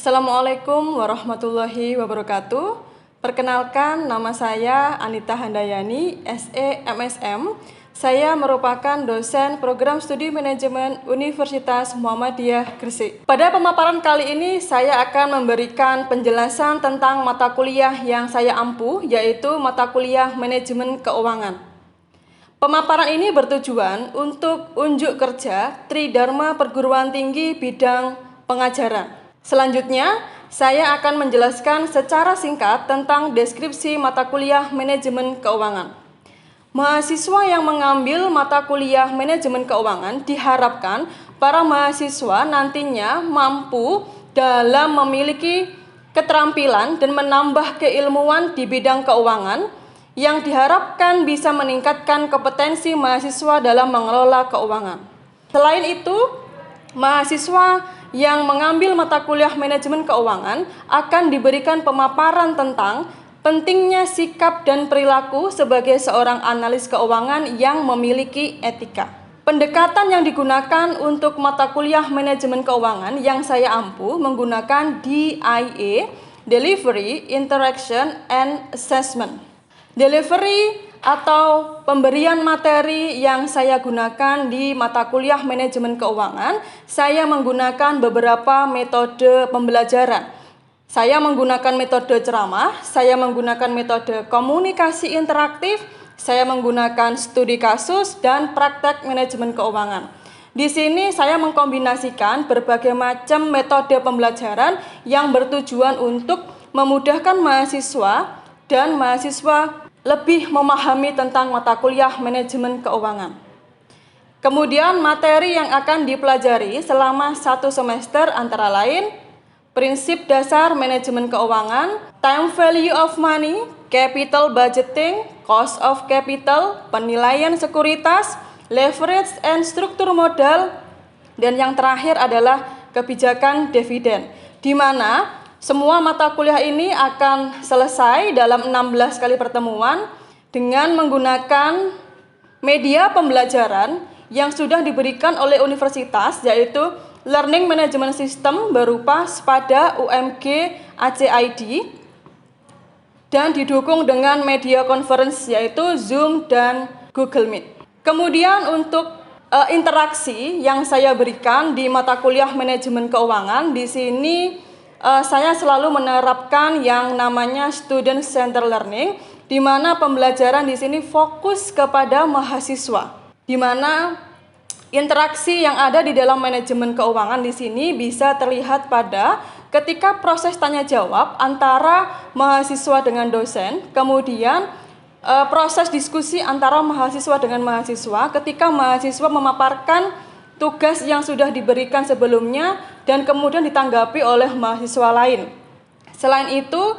Assalamualaikum warahmatullahi wabarakatuh. Perkenalkan, nama saya Anita Handayani, SE MSM. Saya merupakan dosen program studi manajemen Universitas Muhammadiyah Gresik. Pada pemaparan kali ini, saya akan memberikan penjelasan tentang mata kuliah yang saya ampuh, yaitu mata kuliah manajemen keuangan. Pemaparan ini bertujuan untuk unjuk kerja Tridharma Perguruan Tinggi bidang pengajaran. Selanjutnya, saya akan menjelaskan secara singkat tentang deskripsi mata kuliah manajemen keuangan. Mahasiswa yang mengambil mata kuliah manajemen keuangan diharapkan para mahasiswa nantinya mampu dalam memiliki keterampilan dan menambah keilmuan di bidang keuangan yang diharapkan bisa meningkatkan kompetensi mahasiswa dalam mengelola keuangan. Selain itu, mahasiswa yang mengambil mata kuliah manajemen keuangan akan diberikan pemaparan tentang pentingnya sikap dan perilaku sebagai seorang analis keuangan yang memiliki etika. Pendekatan yang digunakan untuk mata kuliah manajemen keuangan yang saya ampuh menggunakan DIA, Delivery, Interaction, and Assessment. Delivery atau pemberian materi yang saya gunakan di mata kuliah manajemen keuangan, saya menggunakan beberapa metode pembelajaran. Saya menggunakan metode ceramah, saya menggunakan metode komunikasi interaktif, saya menggunakan studi kasus, dan praktek manajemen keuangan. Di sini saya mengkombinasikan berbagai macam metode pembelajaran yang bertujuan untuk memudahkan mahasiswa dan mahasiswa lebih memahami tentang mata kuliah manajemen keuangan. Kemudian materi yang akan dipelajari selama 1 semester antara lain prinsip dasar manajemen keuangan, time value of money, capital budgeting, cost of capital, penilaian sekuritas, leverage and struktur modal, dan yang terakhir adalah kebijakan dividen, di mana semua mata kuliah ini akan selesai dalam 16 kali pertemuan dengan menggunakan media pembelajaran yang sudah diberikan oleh universitas, yaitu Learning Management System berupa SPADA UMG ACID dan didukung dengan media conference yaitu Zoom dan Google Meet. Kemudian untuk interaksi yang saya berikan di mata kuliah manajemen keuangan, di sini saya selalu menerapkan yang namanya student center learning, di mana pembelajaran di sini fokus kepada mahasiswa, di mana interaksi yang ada di dalam manajemen keuangan di sini bisa terlihat pada ketika proses tanya jawab antara mahasiswa dengan dosen, kemudian proses diskusi antara mahasiswa dengan mahasiswa ketika mahasiswa memaparkan tugas yang sudah diberikan sebelumnya dan kemudian ditanggapi oleh mahasiswa lain. Selain itu,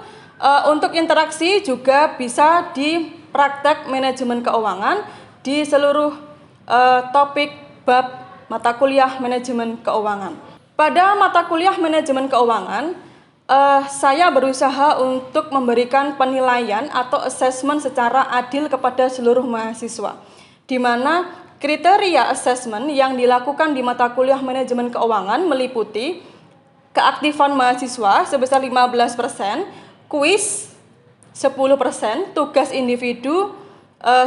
untuk interaksi juga bisa di praktek manajemen keuangan di seluruh topik bab mata kuliah manajemen keuangan. Pada mata kuliah manajemen keuangan, saya berusaha untuk memberikan penilaian atau assessment secara adil kepada seluruh mahasiswa, di mana kriteria assessment yang dilakukan di mata kuliah manajemen keuangan meliputi keaktifan mahasiswa sebesar 15%, kuis 10%, tugas individu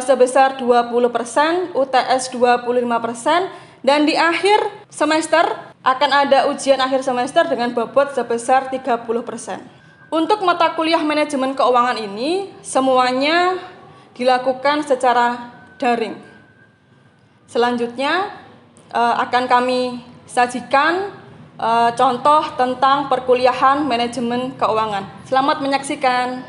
sebesar 20%, UTS 25%, dan di akhir semester akan ada ujian akhir semester dengan bobot sebesar 30%. Untuk mata kuliah manajemen keuangan ini semuanya dilakukan secara daring. Selanjutnya akan kami sajikan contoh tentang perkuliahan manajemen keuangan. Selamat menyaksikan.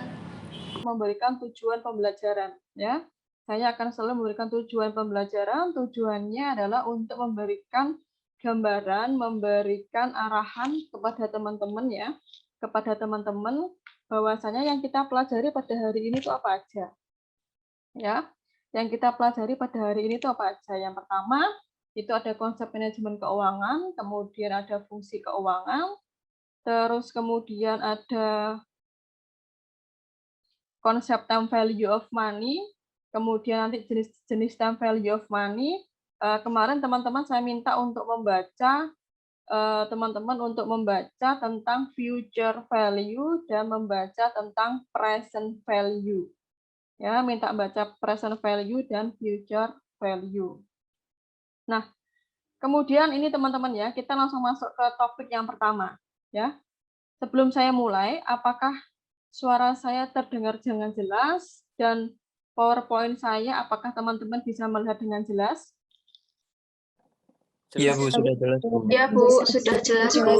Memberikan tujuan pembelajaran, ya. Saya akan selalu memberikan tujuan pembelajaran. Tujuannya adalah untuk memberikan gambaran, memberikan arahan kepada teman-teman, ya, kepada teman-teman bahwasanya yang kita pelajari pada hari ini itu apa aja, ya. Yang kita pelajari pada hari ini itu apa aja? Yang pertama, itu ada konsep manajemen keuangan, kemudian ada fungsi keuangan, terus kemudian ada konsep time value of money, kemudian nanti jenis-jenis time value of money. Kemarin teman-teman saya minta untuk membaca teman-teman untuk membaca tentang future value dan membaca tentang present value. Ya, minta baca present value dan future value. Nah, kemudian ini teman-teman ya, kita langsung masuk ke topik yang pertama. Ya, sebelum saya mulai, apakah suara saya terdengar dengan jelas dan PowerPoint saya, apakah teman-teman bisa melihat dengan jelas? Iya Bu, sudah jelas Bu. Ya Bu, sudah jelas Bu.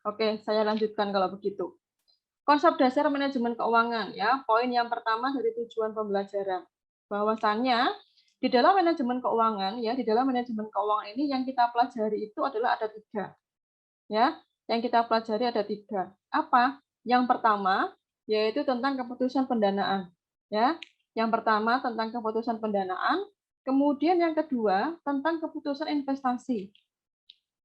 Oke, saya lanjutkan kalau begitu. Konsep dasar manajemen keuangan ya. Poin yang pertama dari tujuan pembelajaran. Bahwasannya di dalam manajemen keuangan ya, di dalam manajemen keuangan ini yang kita pelajari itu adalah ada 3. Ya, yang kita pelajari ada 3. Apa? Yang pertama yaitu tentang keputusan pendanaan. Ya. Yang pertama tentang keputusan pendanaan, kemudian yang kedua tentang keputusan investasi.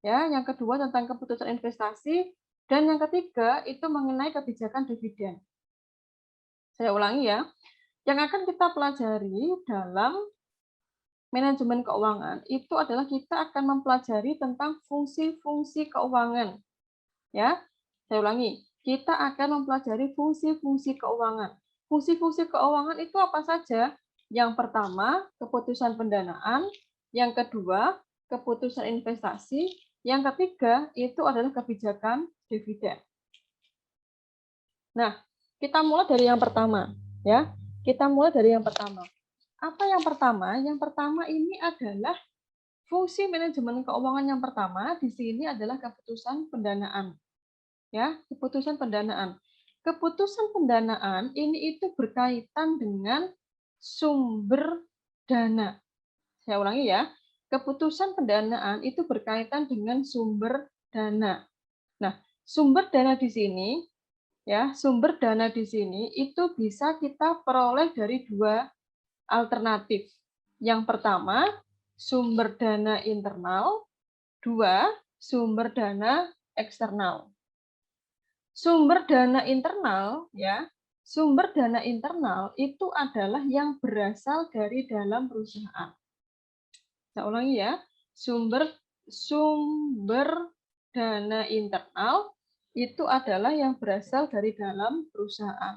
Ya, yang kedua tentang keputusan investasi, dan yang ketiga itu mengenai kebijakan dividen. Saya ulangi ya, yang akan kita pelajari dalam manajemen keuangan itu adalah kita akan mempelajari tentang fungsi-fungsi keuangan. Ya, saya ulangi, kita akan mempelajari fungsi-fungsi keuangan. Fungsi-fungsi keuangan itu apa saja? Yang pertama, keputusan pendanaan. Yang kedua, keputusan investasi. Yang ketiga, itu adalah kebijakan dividen. Nah, kita mulai dari yang pertama. Ya, kita mulai dari yang pertama. Apa yang pertama? Yang pertama ini adalah fungsi manajemen keuangan yang pertama di sini adalah keputusan pendanaan. Ya, keputusan pendanaan. Keputusan pendanaan ini itu berkaitan dengan sumber dana. Saya ulangi ya. Keputusan pendanaan itu berkaitan dengan sumber dana. Nah, sumber dana di sini ya, sumber dana di sini itu bisa kita peroleh dari 2 alternatif. Yang pertama, sumber dana internal, 2, sumber dana eksternal. Sumber dana internal ya, sumber dana internal itu adalah yang berasal dari dalam perusahaan. Saya ulangi ya, sumber dana internal itu adalah yang berasal dari dalam perusahaan.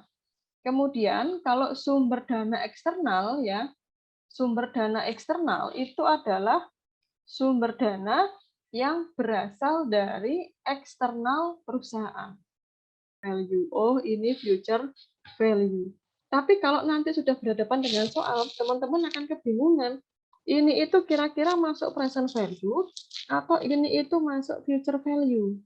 Kemudian kalau sumber dana eksternal ya, sumber dana eksternal itu adalah sumber dana yang berasal dari eksternal perusahaan. Value. Oh, ini future value. Tapi kalau nanti sudah berhadapan dengan soal, teman-teman akan kebingungan. Ini itu kira-kira masuk present value atau ini itu masuk future value.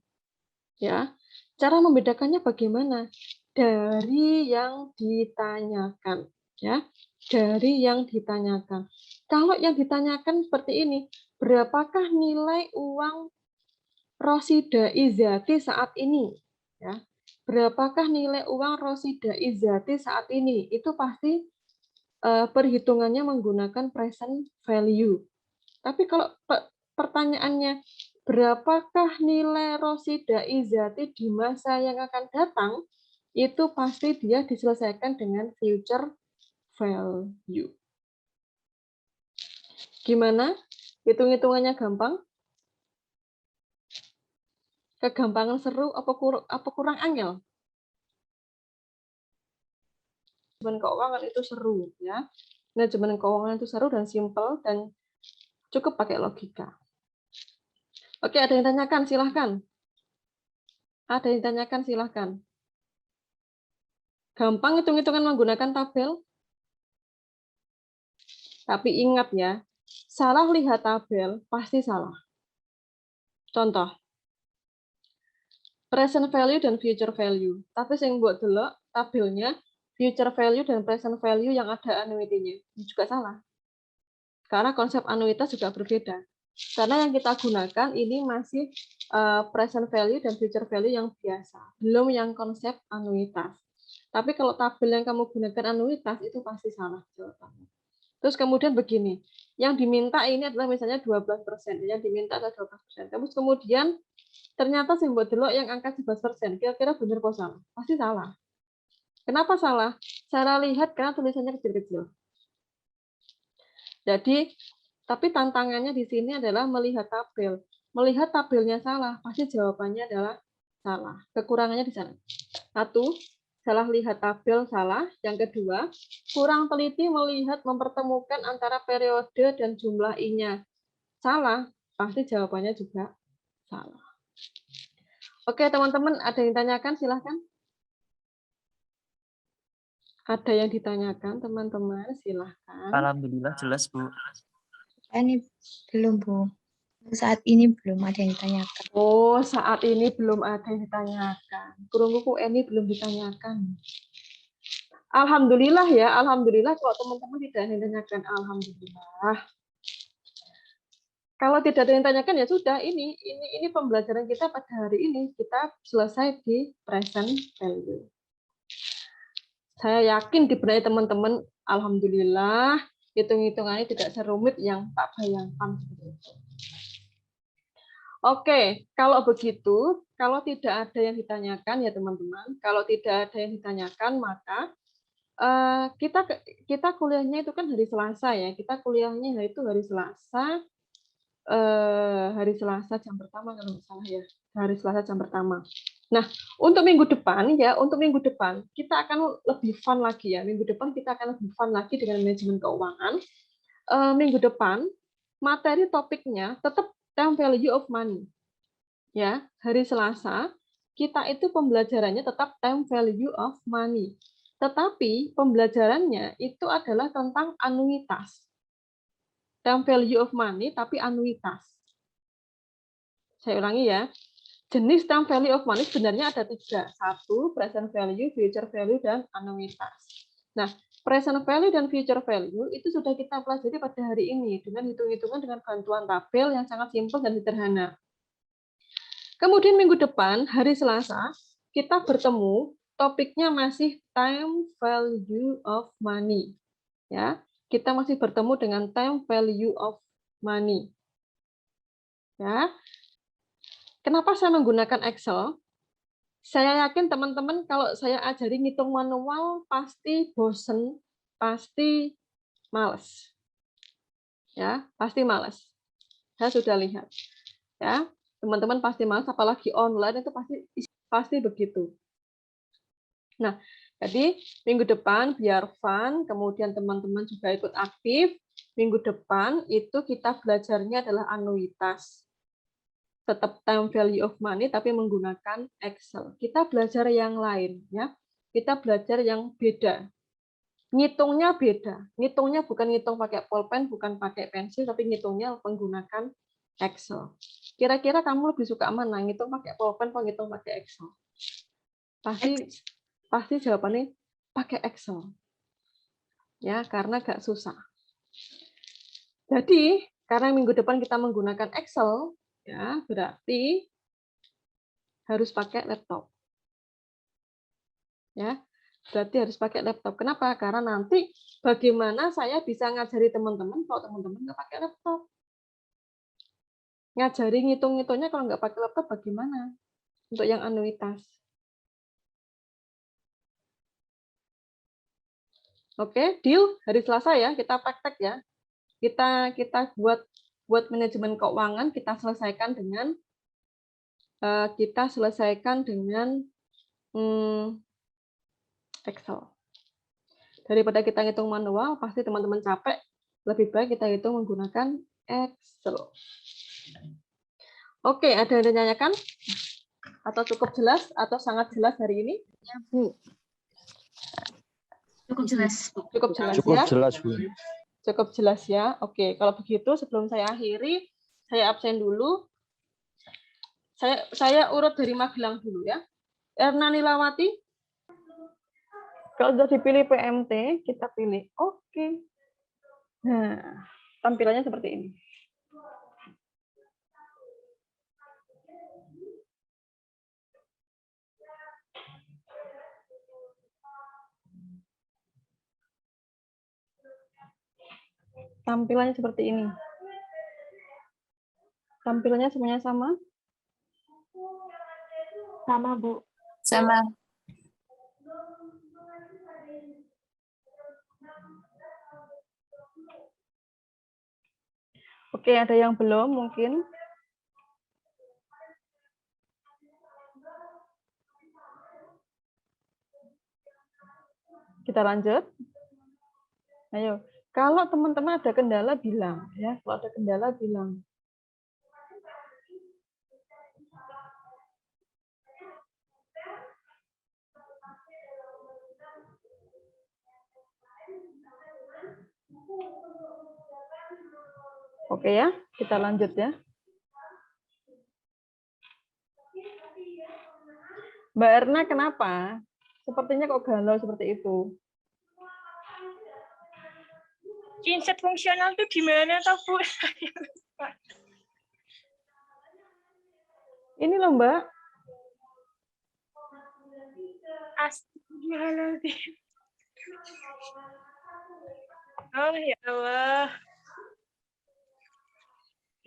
Ya. Cara membedakannya bagaimana? Dari yang ditanyakan, ya. Dari yang ditanyakan. Kalau yang ditanyakan seperti ini, berapakah nilai uang Rosida Izati saat ini? Ya. Berapakah nilai uang Rosida Izati saat ini? Itu pasti perhitungannya menggunakan present value. Tapi kalau pertanyaannya, berapakah nilai Rosida Izati di masa yang akan datang, itu pasti dia diselesaikan dengan future value. Gimana? Hitung-hitungannya gampang? Kegampangan seru apa kurang angel? Manajemen keuangan itu seru ya. Manajemen keuangan itu seru dan simpel dan cukup pakai logika. Oke, ada yang tanyakan silahkan. Ada yang tanyakan silahkan. Gampang hitung-hitungan menggunakan tabel. Tapi ingat ya, salah lihat tabel pasti salah. Contoh, present value dan future value. Tapi yang buat dulu tabelnya future value dan present value yang ada annuity-nya. Ini juga salah. Karena konsep anuitas juga berbeda. Karena yang kita gunakan ini masih present value dan future value yang biasa. Belum yang konsep anuitas. Tapi kalau tabel yang kamu gunakan anuitas itu pasti salah jawabannya. Terus kemudian begini, yang diminta ini adalah misalnya 12%, yang diminta adalah 12%. Terus kemudian ternyata simbol delok yang angka 11%, kira-kira benar apa salah? Pasti salah. Kenapa salah? Cara lihat karena tulisannya kecil-kecil. Jadi, tapi tantangannya di sini adalah melihat tabel. melihat tabelnya salah, pasti jawabannya adalah salah. Kekurangannya di sana. Satu, salah lihat tabel salah. Yang kedua, kurang teliti melihat mempertemukan antara periode dan jumlah I-nya. Salah, pasti jawabannya juga salah. Oke, teman-teman, ada yang ditanyakan? Silahkan. Ada yang ditanyakan, teman-teman? Silahkan. Alhamdulillah jelas, Bu. Ini belum, Bu. Saat ini belum ada yang ditanyakan. Oh, saat ini belum ada yang ditanyakan. Kurungku ini belum ditanyakan. Alhamdulillah ya, alhamdulillah kalau teman-teman tidak ada yang ditanyakan, alhamdulillah. Kalau tidak ada yang ditanyakan ya sudah, ini pembelajaran kita pada hari ini kita selesai di present value. Saya yakin di benak teman-teman, alhamdulillah, hitung-hitungannya tidak serumit yang tak bayangkan. Oke, kalau begitu, kalau tidak ada yang ditanyakan ya teman-teman, kalau tidak ada yang ditanyakan maka kita kuliahnya itu kan hari Selasa ya, kita kuliahnya itu hari Selasa jam pertama kalau nggak salah ya, hari Selasa jam pertama. Nah, untuk minggu depan kita akan lebih fun lagi ya. Minggu depan kita akan lebih fun lagi dengan manajemen keuangan. Minggu depan materi topiknya tetap time value of money. Ya, hari Selasa kita itu pembelajarannya tetap time value of money. Tetapi pembelajarannya itu adalah tentang anuitas. Time value of money tapi anuitas. Saya ulangi ya. Jenis time value of money sebenarnya ada 3. 1, present value, future value, dan anuitas. Nah, present value dan future value itu sudah kita pelajari pada hari ini dengan hitung-hitungan dengan bantuan tabel yang sangat simpel dan sederhana. Kemudian minggu depan, hari Selasa, kita bertemu, topiknya masih time value of money. Ya, kita masih bertemu dengan time value of money. Ya. Kenapa saya menggunakan Excel? Saya yakin teman-teman kalau saya ajari ngitung manual pasti bosen, pasti males. Ya, pasti males. Saya sudah lihat. Ya, teman-teman pasti males, apalagi online itu pasti begitu. Nah, jadi minggu depan biar fun, kemudian teman-teman juga ikut aktif. Minggu depan itu kita belajarnya adalah anuitas. Tetap time value of money tapi menggunakan Excel. Kita belajar yang lain ya. Kita belajar yang beda. Ngitungnya beda. Ngitungnya bukan ngitung pakai pulpen, bukan pakai pensil, tapi ngitungnya menggunakan Excel. Kira-kira kamu lebih suka mana? Ngitung pakai pulpen atau ngitung pakai Excel? Pasti jawabannya pakai Excel. Ya, karena gak susah. Jadi, karena minggu depan kita menggunakan Excel, ya, berarti harus pakai laptop. Ya, berarti harus pakai laptop. Kenapa? Karena nanti bagaimana saya bisa ngajari teman-teman kalau teman-teman nggak pakai laptop? Ngajari ngitung-ngitungnya kalau nggak pakai laptop bagaimana? Untuk yang anuitas. Oke, deal. Hari Selasa ya, kita praktek ya. Kita buat manajemen keuangan, kita selesaikan dengan Excel. Daripada kita hitung manual, pasti teman-teman capek. Lebih baik kita hitung menggunakan Excel. Oke, ada yang ditanyakan? Atau cukup jelas? Atau sangat jelas hari ini? Ya, Bu. Cukup jelas. Cukup jelas Cukup ya? jelas, Bu. Cukup jelas ya. Oke, kalau begitu sebelum saya akhiri, saya absen dulu. Saya urut dari Magelang dulu ya. Erna Nilawati. Kalau sudah dipilih PMT, kita pilih oke. Nah, tampilannya seperti ini. Tampilannya seperti ini. Tampilannya semuanya sama? Sama, Bu. Sama. Oke, ada yang belum mungkin? Kita lanjut. Ayo, kalau teman-teman ada kendala bilang ya, kalau ada kendala bilang. Oke ya, kita lanjut ya. Mbak Erna kenapa? Sepertinya kok galau seperti itu. Inset fungsional tuh gimana toh, Bu? Ini loh Mbak. Astagfirullahaladzim. Oh ya Allah.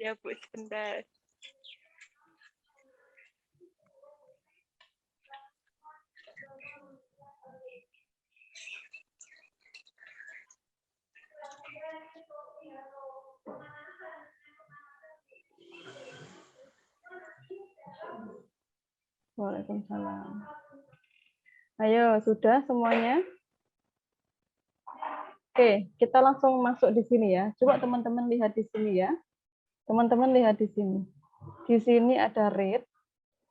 Ya Bu, sebentar. Waalaikumsalam. Ayo, sudah semuanya? Oke, kita langsung masuk di sini ya. Coba teman-teman lihat di sini ya. Teman-teman lihat di sini. Di sini ada read,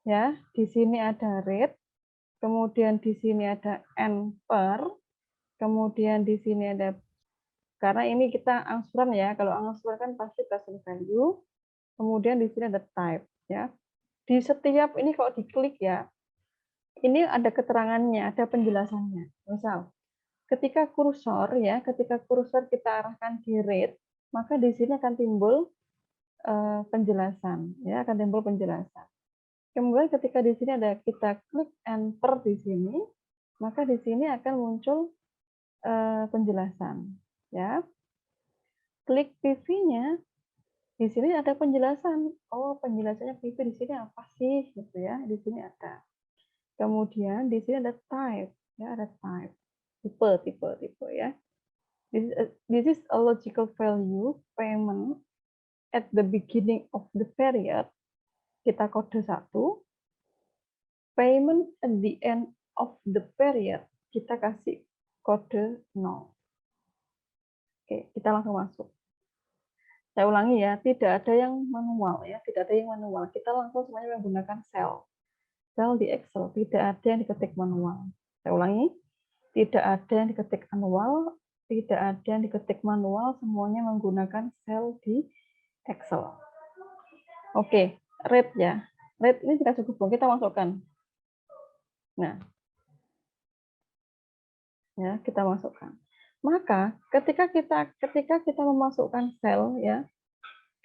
ya. Di sini ada read. Kemudian di sini ada n per. Kemudian di sini ada, karena ini kita angsuran ya. Kalau angsuran kan pasti present value. Kemudian di sini ada type, ya. Di setiap ini kalau diklik ya, ini ada keterangannya, ada penjelasannya. Misal, ketika kursor ya, ketika kursor kita arahkan di read, maka di sini akan timbul penjelasan, ya, akan timbul penjelasan. Kemudian ketika di sini ada kita klik enter di sini, maka di sini akan muncul penjelasan, ya. Klik PV-nya, di sini ada penjelasan. Oh, penjelasannya PV di sini apa sih, gitu ya? Di sini ada. Kemudian di sini ada type, ya, ada type, tipe ya. This is a logical value payment at the beginning of the period. Kita kode 1. Payment at the end of the period. Kita kasih kode 0. Oke, kita langsung masuk. Saya ulangi ya, tidak ada yang manual ya, tidak ada yang manual. Kita langsung semuanya menggunakan cell. Cell di Excel, tidak ada yang diketik manual. Saya ulangi, tidak ada yang diketik manual, tidak ada yang diketik manual, semuanya menggunakan cell di Excel. Oke, rate ya. Rate ini tidak cukup, kita masukkan. Nah, ya, kita masukkan. Maka ketika kita memasukkan sel ya,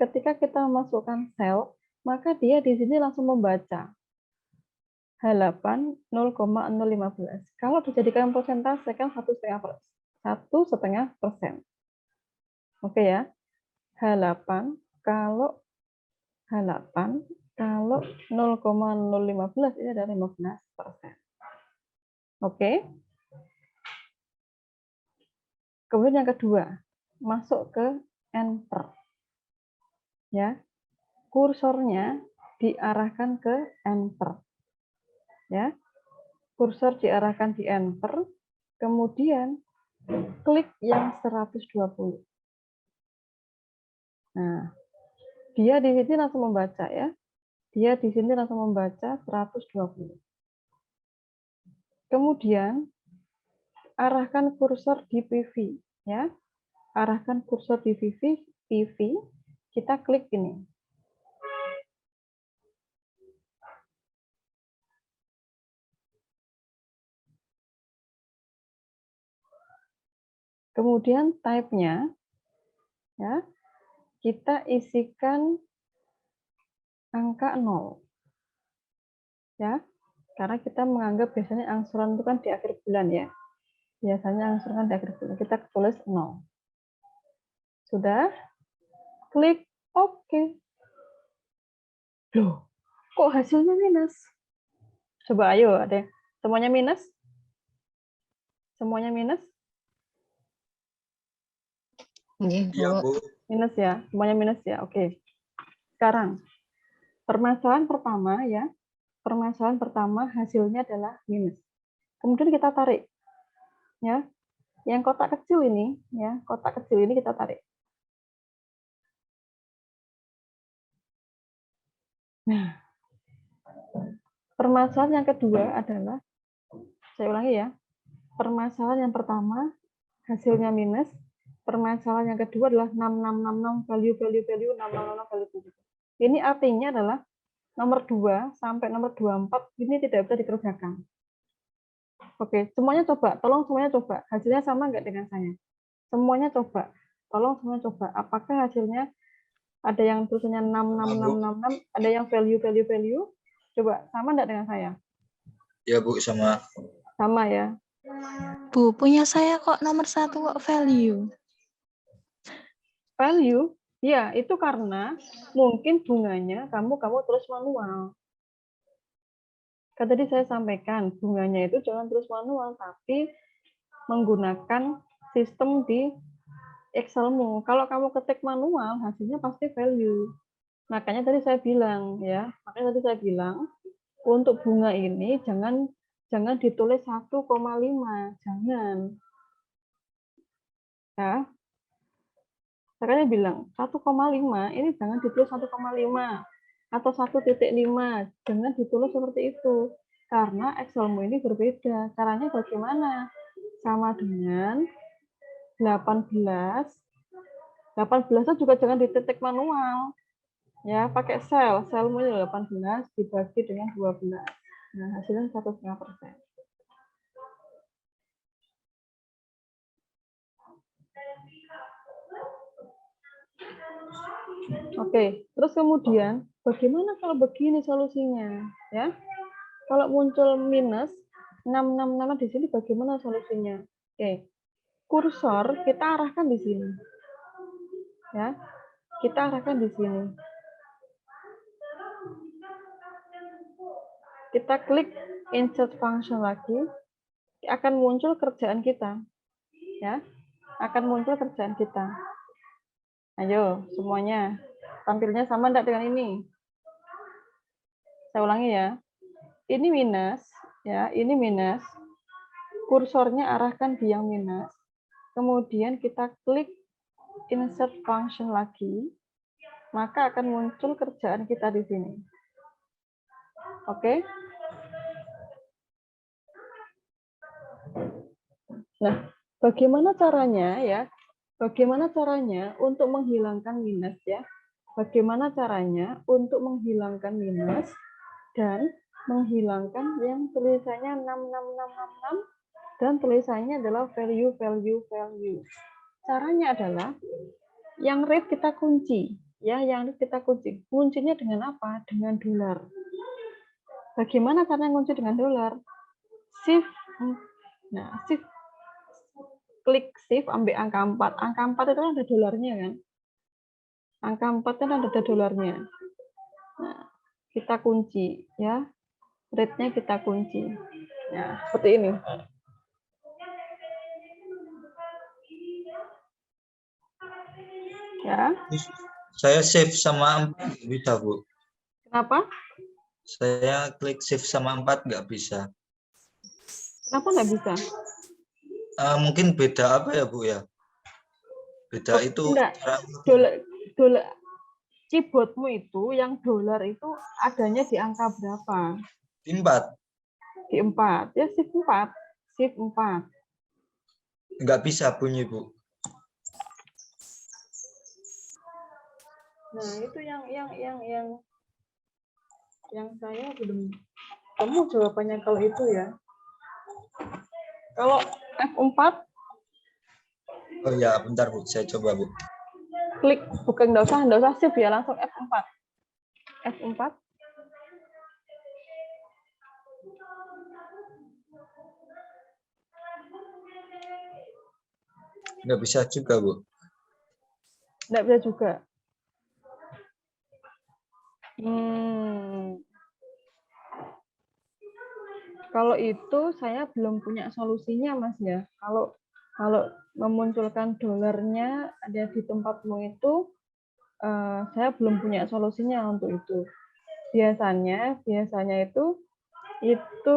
ketika kita memasukkan sel, maka dia di sini langsung membaca H8 0,015. Kalau dijadikan persentase kan 1,5%. Oke ya. H8 kalau 0,015 ini adalah 15%. Oke. Kemudian yang kedua, masuk ke enter. Ya. Kursornya diarahkan ke enter. Ya. Kursor diarahkan di enter, kemudian klik yang 120. Nah, dia di sini langsung membaca ya. Dia di sini langsung membaca 120. Kemudian arahkan kursor di PV ya. Arahkan kursor di PV, kita klik ini. Kemudian type-nya ya, kita isikan angka 0. Ya. Karena kita menganggap biasanya angsuran itu kan di akhir bulan ya. Biasanya angsuran di akhir bulan. Kita tulis 0. Sudah? Klik OK. Loh, kok hasilnya minus? Coba ayo, ada semuanya minus? Semuanya minus? Iya, Bu. Minus ya, semuanya minus ya. Oke. Sekarang permasalahan pertama ya. Permasalahan pertama hasilnya adalah minus. Kemudian kita tarik. ya. Yang kotak kecil ini, ya, kotak kecil ini kita tarik. Nah, permasalahan yang kedua adalah, saya ulangi ya, permasalahan yang pertama hasilnya minus, permasalahan yang kedua adalah 6666 value 6666 value 7. Ini artinya adalah nomor 2 sampai nomor 24 ini tidak bisa dikerjakan. Oke, semuanya coba, tolong semuanya coba. Hasilnya sama nggak dengan saya? Semuanya coba. Tolong semuanya coba. Apakah hasilnya ada yang tulisannya 66666, ada yang value. Coba, sama nggak dengan saya? Ya Bu, sama. Sama ya. Bu, punya saya kok nomor 1 kok value. Value, ya itu karena mungkin bunganya kamu tulis manual. Kan tadi saya sampaikan, bunganya itu jangan tulis manual, tapi menggunakan sistem di Excelmu. Kalau kamu ketik manual, hasilnya pasti value. Makanya tadi saya bilang ya, untuk bunga ini jangan ditulis 1,5, jangan. Ya. Makanya bilang 1,5 ini jangan ditulis 1,5 atau 1,5, jangan ditulis seperti itu. Karena Excelmu ini berbeda. Caranya bagaimana? Sama dengan 18 itu juga jangan dititik manual. Ya, pakai selmu ini 18 dibagi dengan 12. Nah, hasilnya 1,5%. Oke, terus kemudian bagaimana kalau begini solusinya? Ya, kalau muncul minus 666 di sini bagaimana solusinya? Oke, kursor kita arahkan di sini. Ya, kita arahkan di sini. Kita klik insert function lagi, akan muncul kerjaan kita. Ya, akan muncul kerjaan kita. Ayo, semuanya. Tampilnya sama enggak dengan ini? Saya ulangi ya. Ini minus, ya, ini minus. Kursornya arahkan di yang minus. Kemudian kita klik insert function lagi, maka akan muncul kerjaan kita di sini. Oke? Nah, bagaimana caranya ya? Bagaimana caranya untuk menghilangkan minus ya? Bagaimana caranya untuk menghilangkan minus dan menghilangkan yang tulisannya 66666 dan tulisannya adalah value. Caranya adalah yang rate kita kunci, ya, yang rate kita kunci. Kuncinya dengan apa? Dengan dolar. Bagaimana caranya kunci dengan dolar? Shift. Nah, shift, klik shift ambil angka 4. Angka 4 itu ada dolarnya kan? Angka 4 kan ada dolarnya. Nah, kita kunci ya. Rate-nya kita kunci. Nah, seperti ini. Ya. Saya save sama 4 bisa, Bu. Kenapa? Saya klik shift sama 4 nggak bisa. Kenapa nggak bisa? Mungkin beda apa ya, Bu ya? Beda itu enggak. Dolar keyboardmu itu yang dolar itu adanya di angka berapa? di 4. Di 4. Ya shift 4. Shift 4. Nggak bisa bunyi, Bu. Nah, itu yang saya belum temu jawabannya kalau itu ya. Kalau F4, Oh ya, bentar Bu, saya coba Bu. klik, bukan nggak usah shift ya, langsung F4. F4. Nggak bisa juga Bu. Nggak bisa juga. Kalau itu saya belum punya solusinya, Mas ya. Kalau memunculkan dolarnya ada di tempatmu itu, saya belum punya solusinya untuk itu. Biasanya itu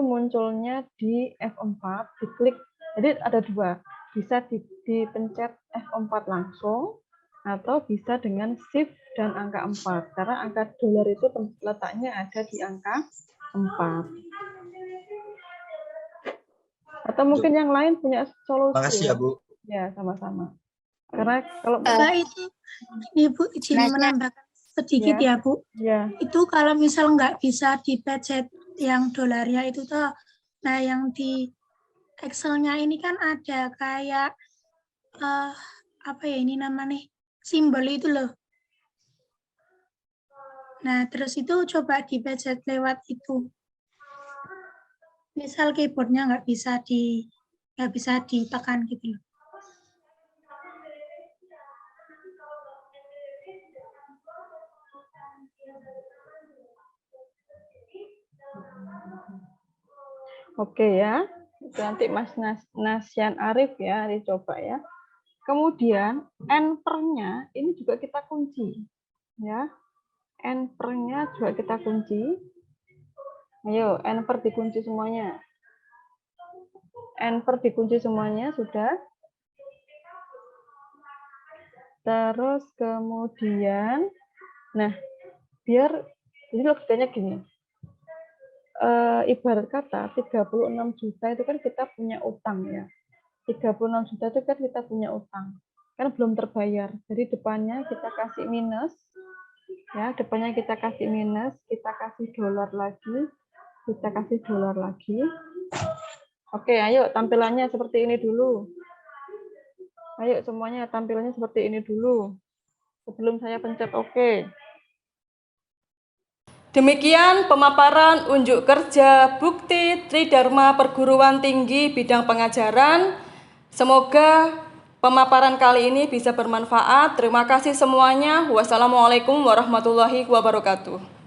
munculnya di F4, diklik Jadi ada dua, bisa dipencet F4 langsung atau bisa dengan shift dan angka 4 karena angka dolar itu letaknya ada di angka 4. Atau mungkin yang lain punya solusi. Makasih ya, Bu. Ya, sama-sama. Karena kalau itu ini Bu, izin menambahkan sedikit ya Bu. ya, Itu kalau misal nggak bisa dipencet yang dolarnya itu tuh, nah yang di Excel-nya ini kan ada kayak apa ya ini namanya simbol itu loh. Nah terus itu coba dipencet lewat itu. Misal keyboardnya nggak bisa ditekan gitu loh. oke ya. Itu nanti Mas Nasyan Arif ya, dicoba ya. Kemudian enter-nya ini juga kita kunci ya. Enter-nya juga kita kunci. Ayo, enter dikunci semuanya. Enter dikunci semuanya sudah. Terus kemudian, nah biar ini logikanya gini. Ibarat kata 36 juta itu kan kita punya utang ya. 36 juta itu kan kita punya utang. Kan belum terbayar. Jadi depannya kita kasih minus. Ya, depannya kita kasih minus, kita kasih dolar lagi. Kita kasih dolar lagi. Oke, ayo tampilannya seperti ini dulu. Ayo semuanya tampilannya seperti ini dulu. Sebelum saya pencet oke. Demikian pemaparan unjuk kerja bukti Tridharma Perguruan Tinggi bidang pengajaran. Semoga pemaparan kali ini bisa bermanfaat. Terima kasih semuanya. Wassalamualaikum warahmatullahi wabarakatuh.